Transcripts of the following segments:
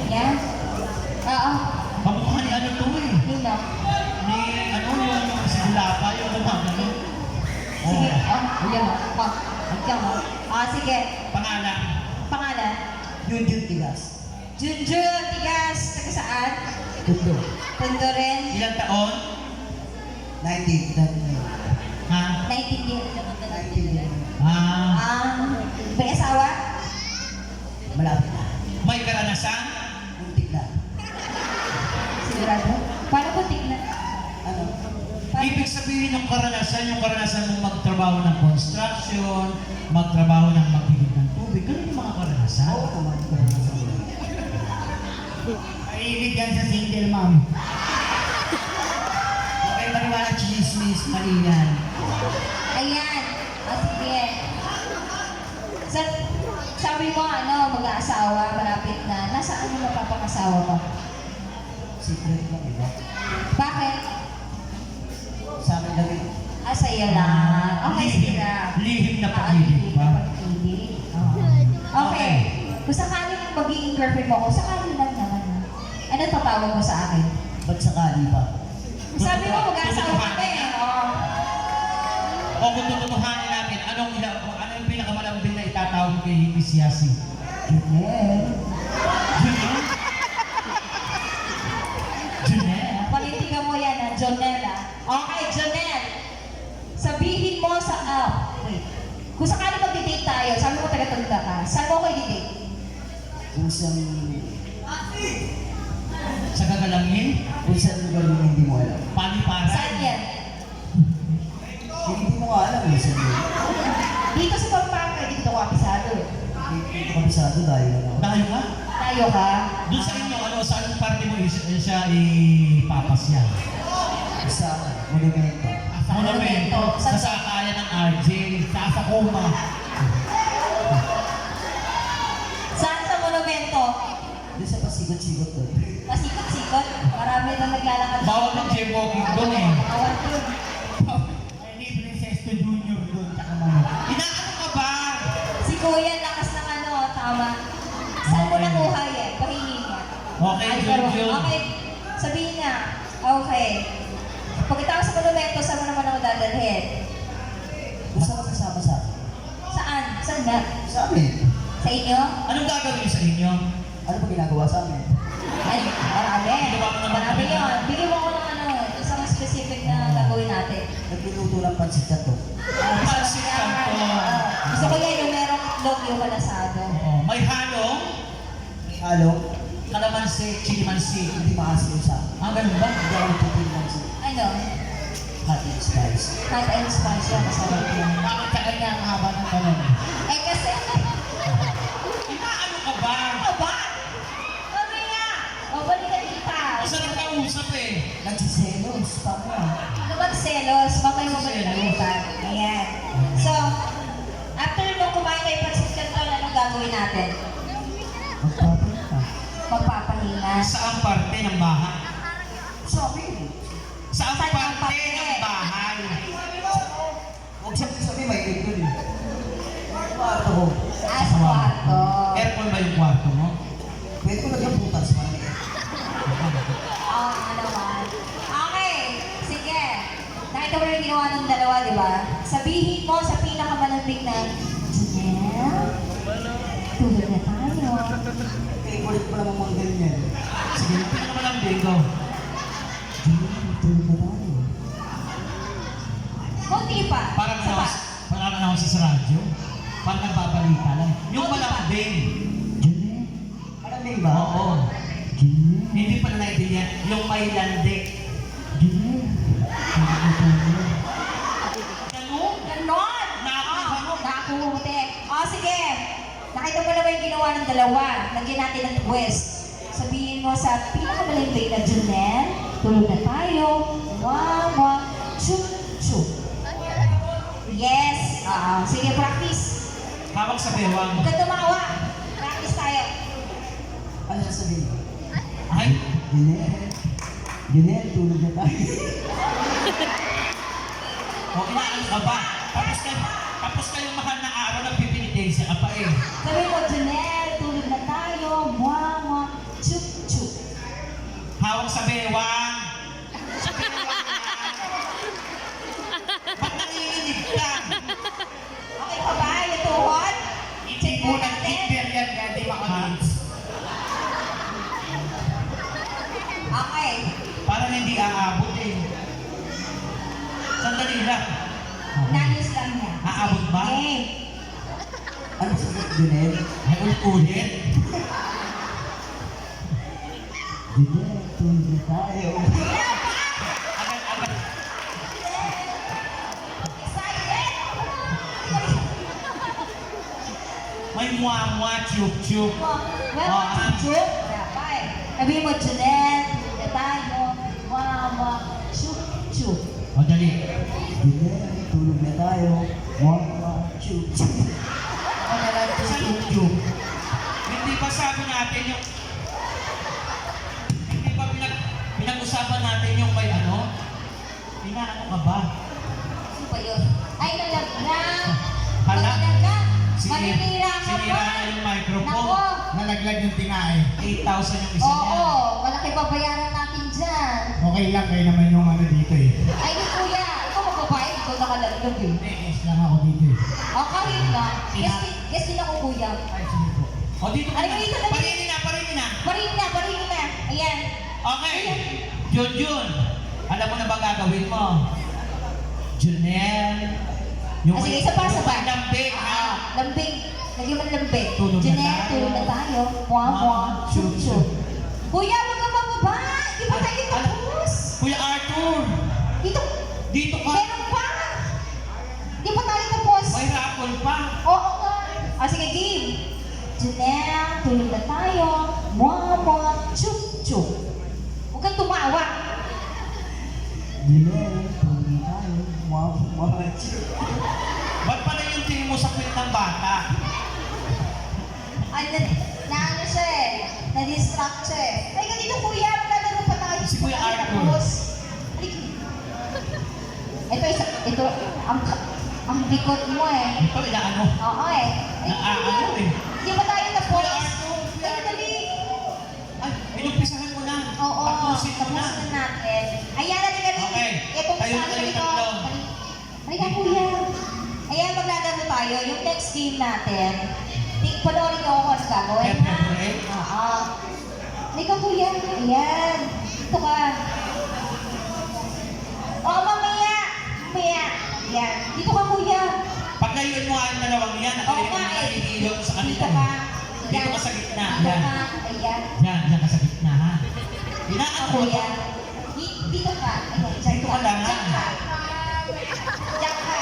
Yan. Oo. Kamukha ni ano to eh. Nino. Ni ano yung sigulapa, yung gumagano. Sige. Yan mo. Yan mo. Sige. Pangalan. Pangalan? Junjun Tigas. Junjun Tigas. Taga saan? Tundo. Tondo rin. Ilang taon? 19. Ha? 19 years. 19 yan. May asawa? Malapit na. May karanasan? Muntik na. Sigurado? Paano po tignan? Ano? Ibig sabihin yung karanasan mong magtrabaho ng construction, magtrabaho ng magbilig ng tubig, ganun yung mga karanasan. Oo naman. Karanasan. Mahilig yan sa single mom. Okay, maniwala chismis, mali yan. Ayan. Sige. Sabi mo, mag-aasawa, malapit na. Nasaan yung mapapakasawa mo? Secret lang iba. Bakit? Sa akin lang yun. Sa'yo lang. Okay, sige lang. Lihim na pag-ibig ba? Pag-ibig. Okay. Kung sakaling magiging girlfriend mo ako, sakali lang naman. Ano tatawag mo sa akin? Ba't sakali pa? Sabi mo, mag-aasawa kami. O kung tututuhanin namin, ano yung pinakamalambing na itatawag kay Misiasi? Junel. Junel? Junel? Politika mo yan, Jonel. Okay, Jonel. Sabihin mo sa... wait. Kung sakali mag-date tayo, sabi mo taga-tanda ka, saan mo ako i-date? Kung saan... Sa gagalangin? Kung saan lugar yung hindi mo alam. Paliparan? Saan yan? Hindi mo nga alam eh. Saan yun? Dito sa Pampanga, dito ako apisado. Dito kami sa ato dahil ano. Tayo ka? Tayo ka? Doon sa inyo, saan parte mo siya ipapasyan? Sa monumento. Sa monumento, sa sakayan ng RJ, sa Asakoma. Saan sa monumento? Doon sa pasikot-sikot doon. Pasikot-sikot. Marami na naglalakad. Bawal ng jaywalking doon eh. Bawal doon. Hindi, Princess to Junior doon, tsaka mga. Inaano ka ba? Si Kuya, lakas ng tama. Saan mo nakuha yan? Pahingin niya. Okay, Junjun. Okay. Sabihin niya. Okay. Pagkatapos sa monumento, saan mo naman ako dadalhin? Gusto ko kasama sa akin. Saan? Saan na? Sa amin. Sa inyo? Anong gagawin niyo sa inyo? Ano ba ginagawa sa amin? Ay, marami. Marami yun. Bigyan mo ko ng isang specific na gagawin natin. Nagluluto lang pansit ka to. Pansit kanto. Gusto ko yan yung merong itlog yung malasado. Oo. May halong, Halo, kalamansi, chilimansi. hindi maasim sa akin. Ganun ba? Hindi ako nagpipil lang sa Ano? hot and spice. Hot and spice yan. Masarap yan. Bakit sa kanya ang haba ng tanong? Eh kasi... Inaano ka ba? Ano ba? Sabi nga! O, balikan kita. Masarap ka usap eh. Nagsiselos pa mo. Ano ba selos? Mamay mo balikan kita. Ayan. So, after nung kumain kayo pansit canton, anong gagawin natin? Magpapunta. Magpapahinga. Saang parte ng bahay? Sa amin. Saang Saan ang parte parte? ng bahay? Huwag sabi may aircon eh. Kwarto ko. Sa kwarto. Aircon ba yung kwarto mo? Pwede ko lagyan butas. Marami eh. Oo, naman. Okay. Sige. Nakita mo na yung ginawa ng dalawa, di ba? Sabihin mo sa pinakamalambing na, Janelle, tulog na tayo. Favorite ko naman mga ganyan. Sige, tingnan mo lang bingo. Tulog na tayo. Kunti pa. Parang Isa pa. announce sa radyo. Parang nagbabalita lang. Yung Konti pa. malambing. Junel. Malamig ba? Oo. Junel. Hindi pa na naintindihan. Yung may lande. Junel. Tulog na tayo. Ganun? Ganon! Nakakuha mo. Nakakuhuti. O, sige. Nakita mo na ba yung ginawa ng dalawa? Lagyan natin ng twist. Sabihin mo sa pinakamalambing na Junel, tulog na tayo. Wang, chuk, chuk. Yes. Sige, practice. Hawak sa bewang. Huwag ka tumawa. Practice tayo. Ano sasabihin? Ay, Junel. Junel, tulog na tayo. o inaano ka ba? Tapos kayong mahal na araw na pipinitensya ka pa eh. Sabi mo, Janelle, tulog na tayo. Mwah, mwah. Chuk, months. Okay. Parang hindi aabot eh. Sandali lang. Nayos lang niya. Aabot ba? Okay. Ano sagot, Junel? Ay, ulit-ulit. Junel, tulog na tayo. Agad-agad. Excited! May muwa-muwa, chup-chup. Welcome to Chup. Bye. Sabihin mo, Junel, tulog na tayo. Mama, chup, chup. O, dali. Junel, tulog na tayo. Mama, chup, chup. Ako na lang Sa chup-chup. Hindi ba sabi natin yung... Hindi ba pinag-usapan natin yung may ano? Pinaano ka ba? Ano ba yun? Ay, nalaglag. Hala? Nalaglag. Sige. Maninira ka Sinira pa. na yung microphone. Nako. Nalaglag yung tingae. 8,000 yung isa niya. Oo, malaki babayaran natin dyan. Okay lang, kayo naman yung ano dito eh. Ay, di kuya, ikaw magbabayad, ikaw nakalaglag eh. Yes lang ako dito eh. O, kahit na. Yes din ako kuya. Ay, sige po. O, dito ka Ay, na. dito, dali. Parinin na, parinin na. Parin na. Ayan. Okay. Junjun, alam mo na ba gagawin mo? Junel. Ah, sige, isa pa. Yung lambing, ha? Lambing. Lagyan mo ng lambing. Tulog na Jeanette, tayo. tulog na tayo. Mwa, chup, chup. Kuya, wag ka bababa. Di ba tayo tapos? Kuya Arthur, Dito. dito ka. Meron pa. Di ba tayo tapos? May raffle pa. Oo nga. Ah, sige, game. Jeanette, tulog na tayo. Mwa, chup, chup. Huwag kang tumawa. Junel, tulog na tayo. Mama, chup. Ba't pala yung tingin mo sa kwit ng bata? Ay, ano siya eh. Na-distract siya eh. Ay, ganito kuya, maglalaro pa tayo. Si Kuya Tayo Arthur. tapos. Ito, ang likod mo eh. Ito, inaano? Oo eh. Naaano eh. Di ba tayo tapos? Kuya Arthur, Kuya Ay, dali. Ay, inumpisahan mo na. Oo, Tapusin mo tapos na. na natin. Ayan, halika dito. Okay. Itong Tayo sa na kayo dito. tatlo. Halika kuya. Ayan, maglalaro tayo. Yung next game natin. Panoorin ko kung ano gagawin ha. February? Oo. Halika kuya. Ayan. Dito ka. Oo, mamaya. Mamaya. Ayan. Dito ka kuya. Paglayuan mo nga yung dalawang yan, Oo nakalimutan nga mo eh. na hinihilot sa Dito kanila. ka. Dito ka sa gitna. Dito Yan. ka. Ayan. Yan ka sa gitna, ha? Inaan Ako mo. yan. Dito ka. Ayan, dyan Dito ka lang, ha? Dyan ka. Dyan ka.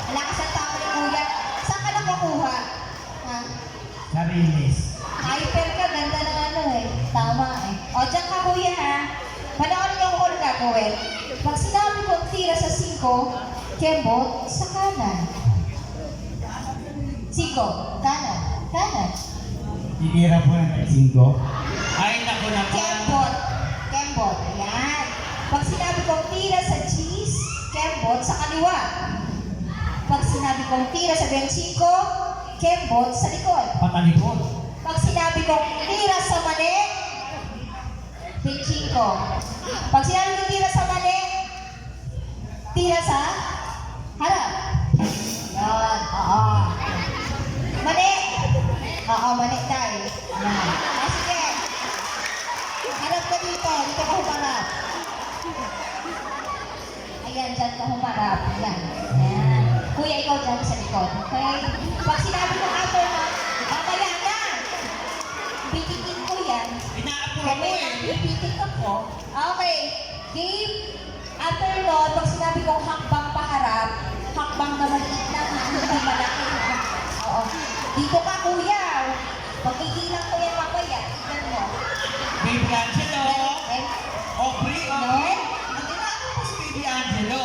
Wala ka sa tao ni kuya. Saan ka nakakuha? Ha? Sarilis. Hyper ka. Ganda ng ano eh. Tama eh. O, dyan ka kuya ha. Panoorin niyo kung ano gagawin. Pag sinabi ko tira sa 5, kembot sa kanan. 5. Kanan. Kanan. Titira po ng 5. Ay, naku naman. Kembot. Kembot. Ayan. Pag sinabi kong tira sa cheese, kembot sa kaliwa. Pag sinabi kong tira sa 25, kembot sa likod. Patalikod. Pag sinabi kong tira sa mali, 25. Pag sinabi kong tira sa mali, tira sa harap. Yan. Oo. Mali. Oo, mali tayo. Yan. Ah, sige. Harap ka dito. Dito ka humarap. Ayan, dyan ka humarap. Ayan. Ayan. Kuya, ikaw dyan sa likod. Okay? Pag sinabi ko after na, mamaya na. Bitikin ko yan. Inaapura mo Kami eh. ang bibitik ako. Okay. Game. After nun, pag sinabi kong hakbang paharap, hakbang na maliit lang, ha? Hindi malaki. Oo. Dito ka, kuya. Pagkikilang ko yan mamaya. Tignan mo. Baby Angelo. Okay? Aubrey, No? Aubrey. Ang inaano mo si Baby Angelo.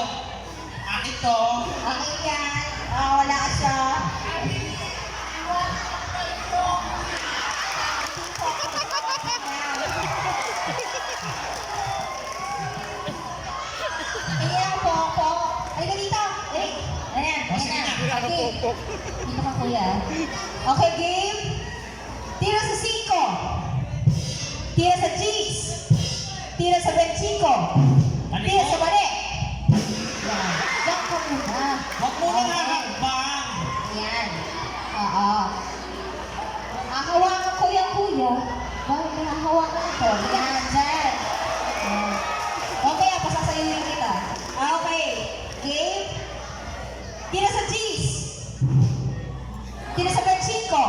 Akin to. Okay yan. Wala siya. Ayan po. Halika dito. Ayan. O, sige na. Okay. Dito ka kuya. Okay, game. Tira sa 5. Tira sa cheese. Tira sa 25. Tira sa mali. Yan. Diyan ka muna. Huwag mo na Okay. hakbang. Ayan. Oo. kuya. Bakit nahahawakan ito? Yan, dyan. Yan. Okay, pasasayuin kita. Okay. Game. Tira sa cheese. Tira sa benchiko.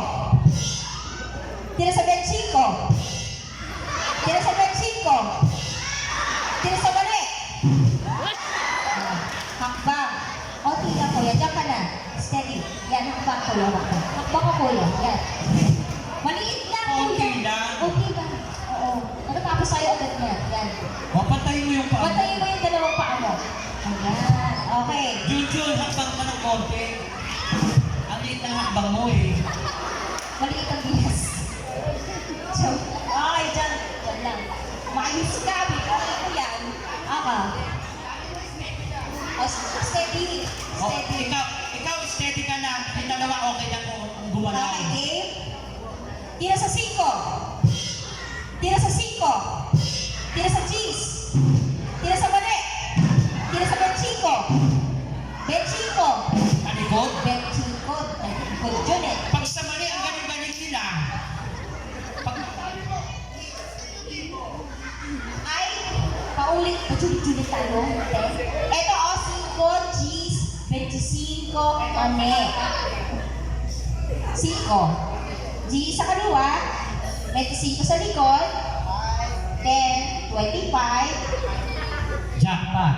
Tira sa benchiko. Tira sa benchiko. Tira sa mali. Hakbang. O, tira kuya. Diyan ka na. Steady. Yan, hakbang kuya. Hakbang ko kuya. Yan. Maliit lang kuya. Okay lang. Okay lang. Oo. Natatapos sa'yo agad na. Yan. Papatayin mo yung paa. Patayin mo yung dalawang paa mo. Ayan. Okay. Junjun, hakbang ka ng konti. Ang liit ng hakbang mo eh. Maliit ang bilas. So, okay, dyan. Dyan lang. Maayos ka. Okay ko yan. Aka. O, steady. O, Steady. ikaw steady ka lang. Yung dalawa okay lang kung gumalaw. Okay, game. Tira sa 5. Tira sa 5. Tira sa cheese. Tira sa mali. Tira sa benchiko. Benchiko. Talikod? Benchiko. Benchiko yun eh. Pag sa mali, ang galing-galing nila. Pag, Ay, paulit. Pajulit-julit tayo. Ito o, 5, cheese, 25, mani. 5. G sa kaliwa, 25 sa likod, then 25. jackpot.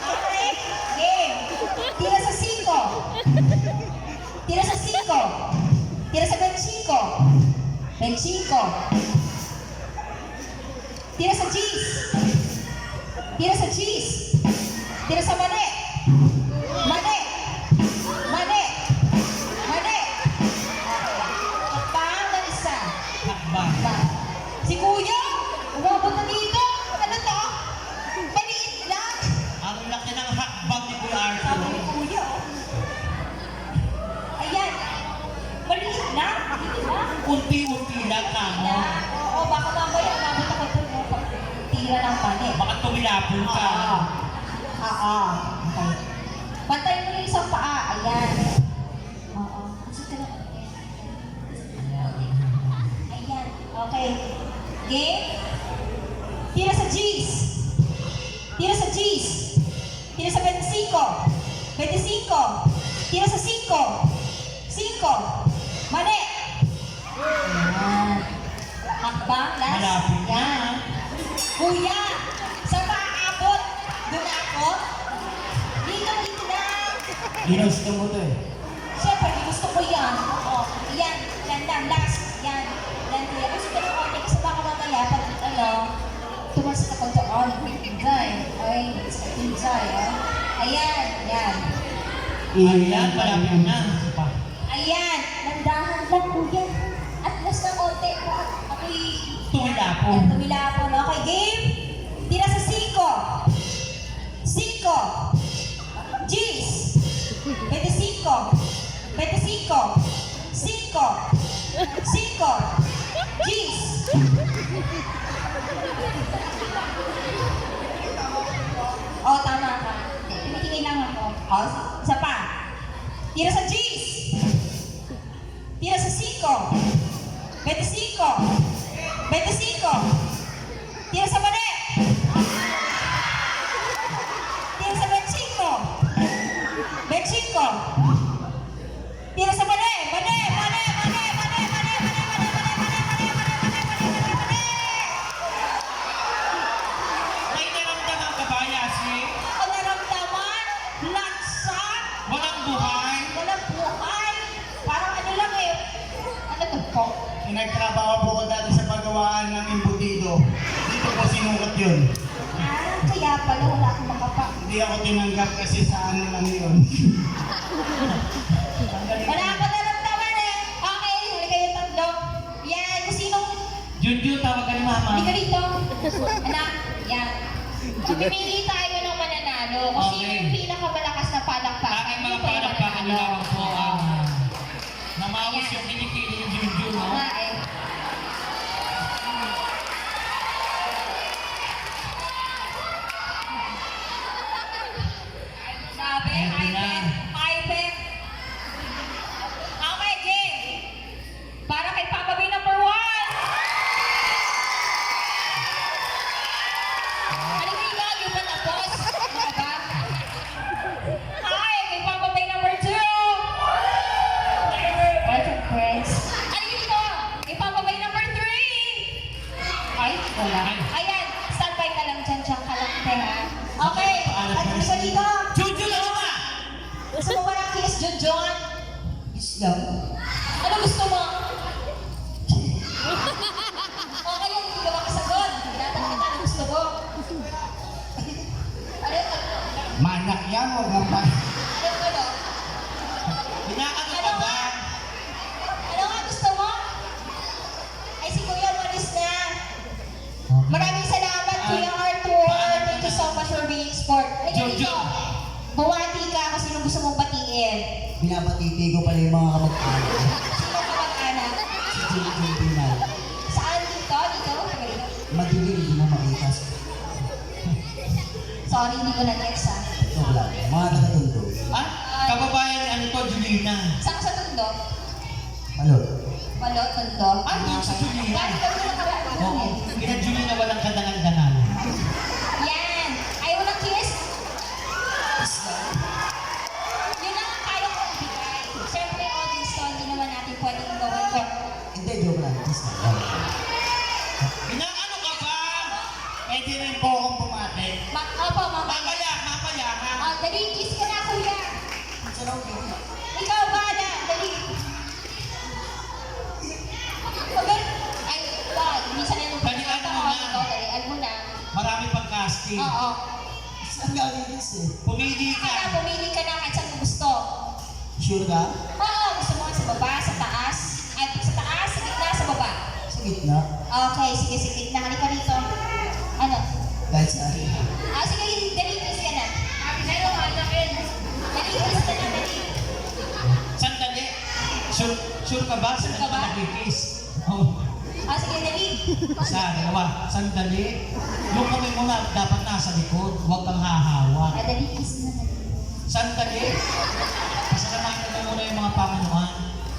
Okay, game. Tira sa 5. Tira sa 5. Tira sa 25. 25. Tira sa cheese. Tira sa cheese. Tira sa mani. Mani. Mani. Mani. Pang na isa. Hakbang. Ba? Si Kuya, umabot na dito. Ano to? Maliit lang. Ang laki ng hakbang ni Kuya Sabi Arthur. ni Kuya, oh. Ayan. Maliit lang. Maliit lang. Unti-unti lang ka mo. Oo, baka mamaya umabot ako doon. No? Pag tira ng pani. Baka tumilapon ka. Oo. Okay. Pantay mo yung isang paa. Ayan. Oo. Gusto ka lang. Ayan. Okay. Game. Tira sa cheese. Tira sa cheese. Tira sa 25. 25. Tira sa 5. 5. Mali. Ayan. Hakbang. Last. Malapit na. Yan. Kuya, sa paabot. Doon ako. Dito lang. Ginusto mo to eh. Siyempre, gusto ko yan. Oo. Yan. Yan lang. Last. Yan. Yan. Kuya. Gusto ko ng konti kasi baka mamaya pag tumasok ako doon. Enjoy. Ay, enjoy. Ayan. Yan. Ayan, malapit na. Ayan. Nandahan lang, kuya. At last na konti. Baka ako'y Tumilapon. Yan, tumilapon. Okay, game. Tira sa 5. 5. G's. 25. 25. 5. 5. G's. Oh, tama ka. Tinitingin lang ako. Oh, isa pa. Tira sa G's. Tira sa 5. 25. 25. Tira sa mali. Tira sa 25. 25. Tira sa mali. Mali. Mali. Mali. Mali. Mali. Mali. Mali. Mali. Mali. Mali. Mali. Mali. May naramdaman ka ba, Yasi? Ang naramdaman, laksa, Walang buhay? walang buhay. Parang ano lang eh. Ano to po? Nagtrabaho po ko dati sa paggawaan ng embutido. Dito po sinukat yun. Ah, kaya pala wala akong makapa. Hindi ako tinanggap kasi sa ano lang yun. Wala akong naramdaman eh. Okay, huli kayo tatlo. Yan, kung sinong Junjun, tawag ka ni Mama. hindi ka dito. Anak, yan. Pumili tayo ng mananalo. Kung sino Okay. yung pinakamalakas na palakpakan, Aking mga yun po yung palakpakan nyo mananalo. lamang po ang namawis yung kinikili ni Junjun, no? Nga eh. Sabi, Eto na. iPad. Okay, lang. Ano gusto mo? Okay yan, hindi ka makasagot. Tinatanong kita, ano gusto mo? Ano? Manak yan, huwag mong pa. Ano? Inaano ka ba? Ano nga gusto mo? Ay, si Kuya Maris na. Maraming salamat, Kuya Arthur. Thank you so much for being sport. Ay, ganito. Jojo. Buwati ka kung sino gusto mong batiin. Pinapatiti ko pala yung mga kamag-anak. Sino kamag-anak? Si Jimmy Pinal. Saan dito? Dito? Madilim, hindi mo makita. Sorry, hindi ko na-text ha. Ito lang. Mga taga-tundo. Ah? Kababayan ni ano to, Julina. Saan ka sa Tondo? Malot. Malot, Tondo. Ah, doon sa Julina. Bakit kami nakaraan Oo, doon eh? kina Julina walang kadangal-dangal. Yan! Ayaw mo ng kiss? Yun lang ang kaya kong ibigay. Siyempre, audience to, hindi naman natin pwedeng gawin ko. Hindi, joke lang. Kiss lang. Inaano ka ba? Pwede rin po akong bumate. Opo, mama. Mapaya, mapaya ha? Dali, kiss ka na, kuya. Sarap yun. Ikaw ba na? Dali. Okay. Ay, wag. Minsan na yung Dalian mo na. Ikaw, dalian mo na. Marami pang casting. Oo. Saan galing kiss eh? Pumili ka. Kaya pumili ka na kahit saan mo gusto. Sure ka? Oo, gusto mo sa baba, sa taas. Ay, sa taas, sa gitna, sa baba. Sa gitna. Okay, sige, sige. Gitna, halika rito. Ano? Kahit saan. Sige, dali, kiss ka na. Pero, dali, kiss ka na, dali. Sandali. Sure ka ba? Sure ka ba? Nagkikis. Oh. Sige, dali. Isa, dalawa. Sandali. Yung kamay mo na dapat nasa likod. Huwag kang hahawak. Dali, kiss na, dali. Sandali. Pasalamatan mo muna yung mga pamanuan.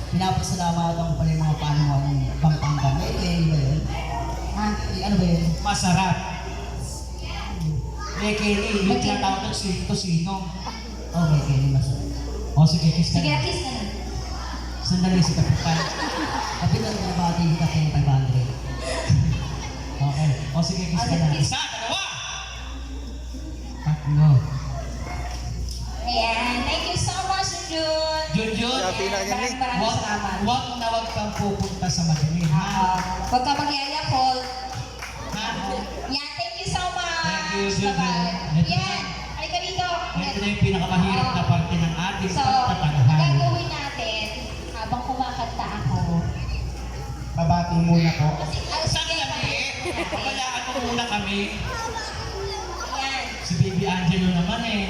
Pinapasalamatan ko pala yung mga panuhan ng Pampanga. May Kelly ba yun? Ha? Ano ba yun? Masarap. May Kelly, yung tinatawag ng sino. Oh, may Kelly masarap. O sige, kiss ka Sige, na. kiss na na. Sandali si Kapitan. Kapitan na bati kita kay 500. Okay. O sige, kiss ka Okay, na. kiss. Isa, dalawa. Tatlo. Ayan. Thank you so much, Jun. Junjun, Maraming wag, salamat. wag na wag kang pupunta sa madilim, ha? Huwag ka magyayakol. Ha? Yan, thank you so much. Thank you, Jun. Bye-bye. Yan, halika dito. Ito na yung pinakamahirap na parte ng ating So, pagtatanghal. gagawin natin habang kumakanta ako. Babati muna po. Kasi, Sandali. Pabayaan mo muna kami. Yan. Si Baby Angelo naman eh.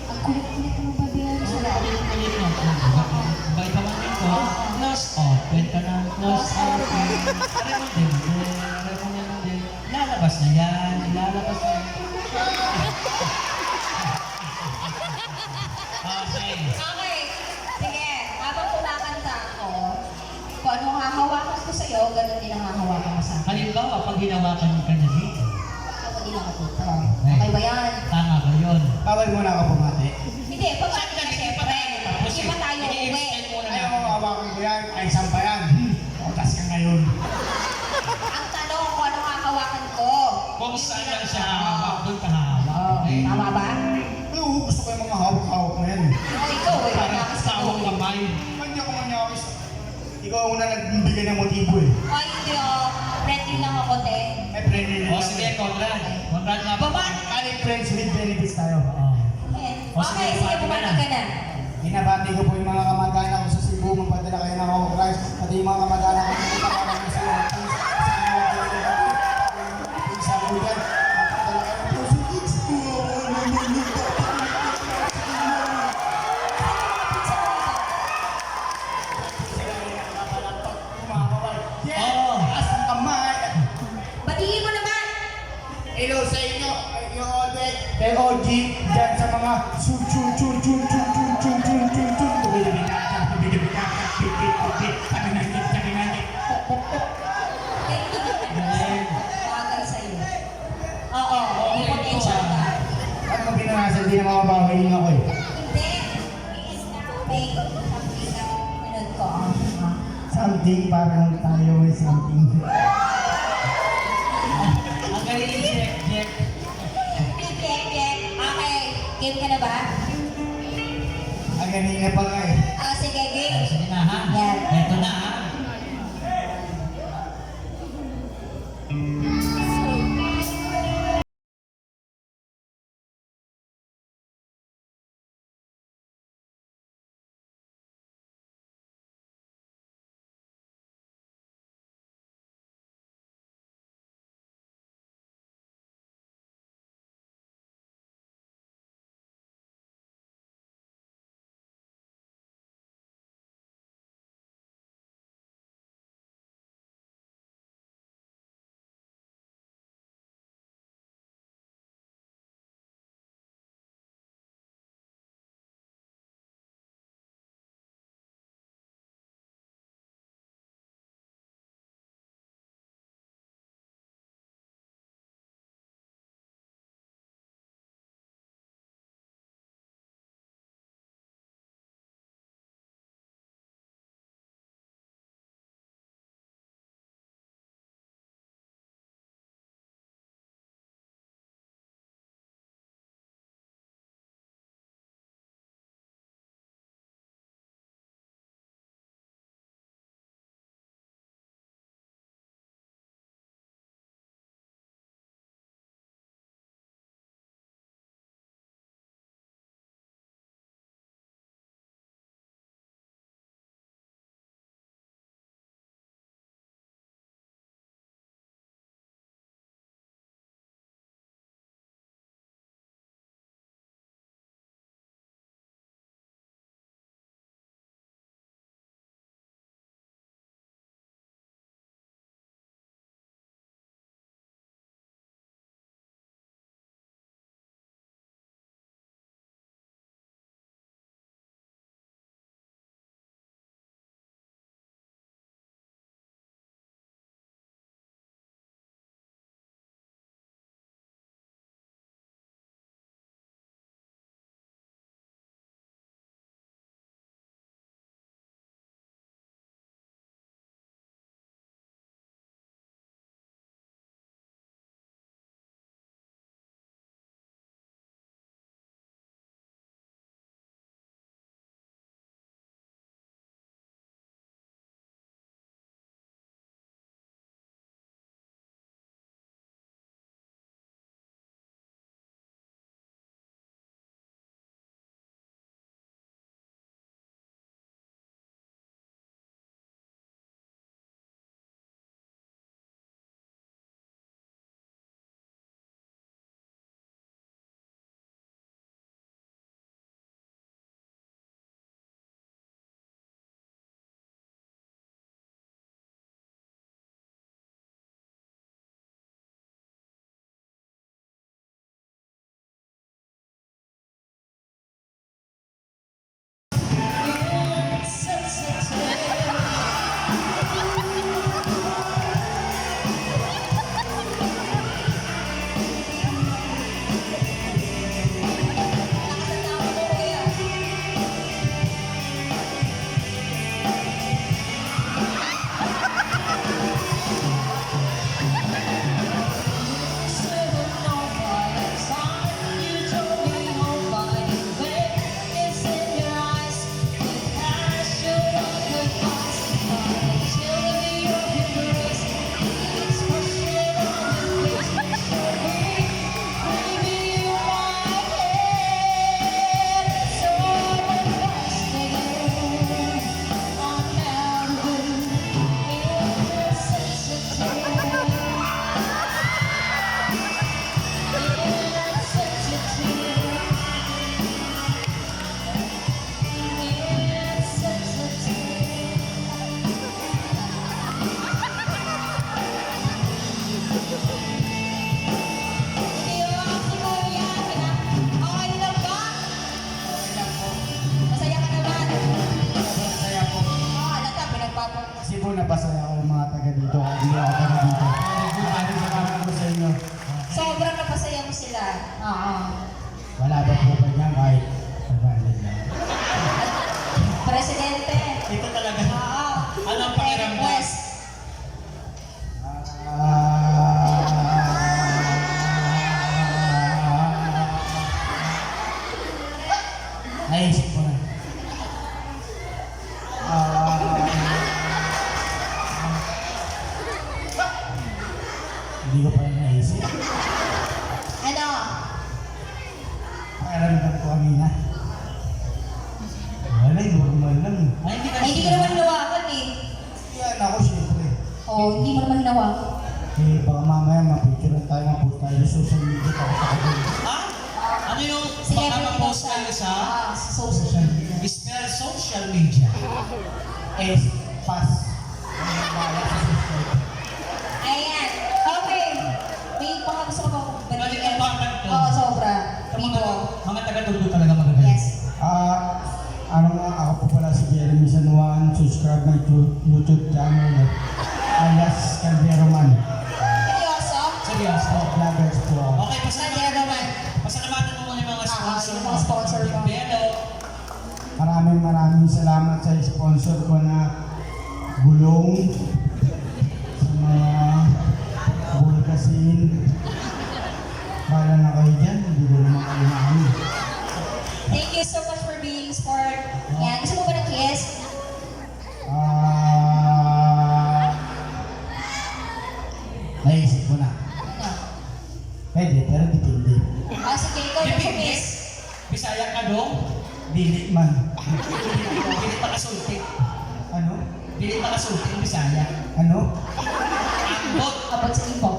Ang kulit-kulit mo ba din sa lalo? Kulit mo. Bye pa man dito. Close open ka na. Close open. Remon din. Lalabas na yan. Lalabas na yan. Okay. Okay. Sige, habang kumakanta ako, kung anong hahawakan ko sa'yo, ganun din ang hahawakan mo sa akin. Halimbawa, pag hinawakan mo ka na dito. Ako din ako dito. Okay ba yan? Tama ba yun? Bawal muna ako bumati. Hindi, pabati na siyempre. Hindi pa tayo uwi. I-extend muna Ayaw natin. mo hawakan ko yan. Ay, saan pa yan? Otas ka ngayon. Ang tanong kung anong hahawakan ko. Kung saan lang siya hahawak, doon ka hahawak. Okay? Tama ba? Oo, gusto ko yung mga hawak-hawak na yan. O ikaw eh, Parang manyakis ka tawang doon. kamay. Hindi ako manyakis. Ikaw ang una nagbibigay ng motibo eh. Ay, hindi oh. Friendly lang ako, te. Ay, friendly O sige, Conrad. Conrad nga ba? Babati. Kali friends with benefits tayo. Oo. O, Okay, sige, sige, bumati ka bumati na. ka na. Binabati ko po yung mga kamag-anak ko sa Cebu, magpadala kayo ng ako Christ, pati yung mga kamag-anak ko sa Pagkakalang ko sa Ortiz, sa Bugan, magpadala kayo ng puso. Oo. Taas ang kamay. Batiin mo naman. Hello sa inyo, yung Odette, kay OG, dyan sa mga sun-chun-chun-chun-chun-chun-chun-chun-chun-chun. Galing. Bagay sa'yo. Oo, may Okay, potential ito, ka. Ano mo binangasan, di na makabawi ako eh. Hindi. Is na something na pinunod ko. Something, parang tayo may something. Ang galing ni Jack. Big. Okay, game ka na ba? Ang ganina pa nga eh. Sige, game. Sige Hindi ko pa naisip. Ano? Pakiramdam ko kanina. Wala, normal lang. Ay, hindi ka Ay, hindi ko naman hinawakan eh. Yan ako, syempre. Oh, hindi mo naman hinawakan. Eh, baka mamaya mapicture tayo, mapost tayo sa social media. Tapos ako din. Ha? Ano yung Celebrity baka daw ma-post siya. kayo sa Sa social media. spell social media? S, pass. Ang nagmala sa social. Ayan. Okay. May mga gusto ko ba Balik ang content ko. Oo, sobra. Mga, Dito. mga taga-tundo talaga magagaling. Yes. Ano nga, ako po pala si Jeremy San Juan. Subscribe my YouTube channel. Alias Calvero Man. Seryoso? Seryoso. Vloggers po ako. Okay, pasalamatan mo muna yung mga sponsor yung mga sponsor mo. Belo. Maraming salamat sa sponsor ko na Gulong, sa mga Bulgasin. Bala na kayo dyan, hindi ko naman kayo namin. Thank you so much for being sport. Yan. Gusto mo ba ng kiss? Naisip ko na. Ano? Pwede, pero dipindi. Sige, ikaw yung Dipindi. kiss. Bisaya ka dong. Dili man. Dili pa kasulti. Ano? Dili pa kasulti yung Bisaya. Ano? Ambot. Abot sa ipo.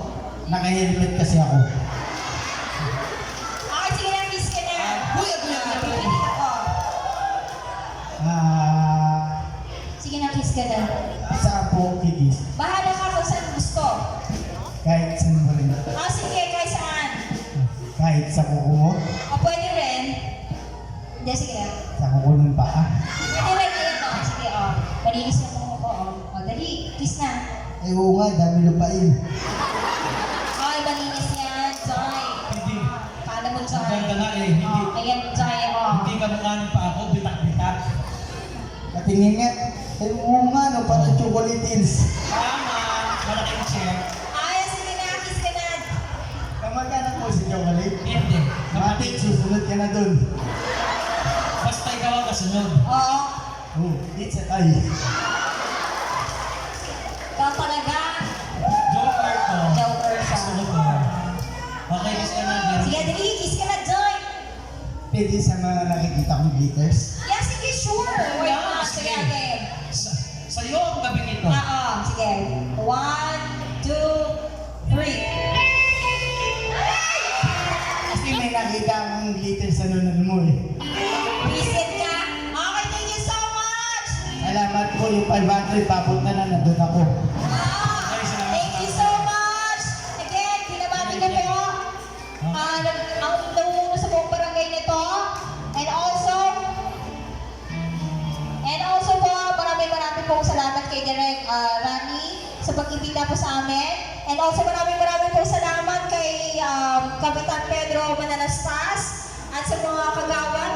Naka-helmet kasi ako. Okay, sige na, kiss ka na. Kuya, kuya, kuya. Pipili ako. Sige na, kiss ka na. Saan po kikis? Bahala ka kung saan gusto. Kahit saan mo rin. Sige, kahit saan. Kahit sa kuko mo, O, pwede rin. Hindi, sige na. sa kuko ng paa. Pwede rin, ayan o. Sige, o. Malinis na mo ko, o. O, dali, kiss na. Eh oo nga, dami lupain. Ay, malinis yan, Joy. Hindi. Kala mo, Ang Joy. ganda nga eh. Hindi, O, ayan, Joy, o. hindi ka mukha pa ako. Bitak-bitak. Patingin nga, eh oo nga, no, parang chocolate hills. Tama. Malaking check. Ay, sige na, kiss ka na. Kamag-anak mo si chocolate. Hindi. Matik, susunod ka na dun. Basta ikaw ang kasunod. Oo. Oh, it's a tie. Ikaw talaga. Joker ko. Joker siya. Kasunod ko. Okay, kiss ka na. Jeremy. Sige, dali, kiss ka na, Joy. Pwede sa mga nakikita kong glitters. Yeah, sige, sure. Why not? Sige, game. Sa'yo ang gabing ito. Sige. 1, 2, 3. Kasi may nakita akong glitters sa nunod mo eh. Visit ka. Okay, thank you so much. Salamat po yung 500, papot na nandun ako. Thank you so much. Again, binabati ko po ang namumuno sa buong barangay nito. And also po, maraming pong salamat kay Direk Rani sa pag-ibita po sa amin. And also maraming pong salamat kay Kapitan Pedro Manalastas at sa mga kagawad.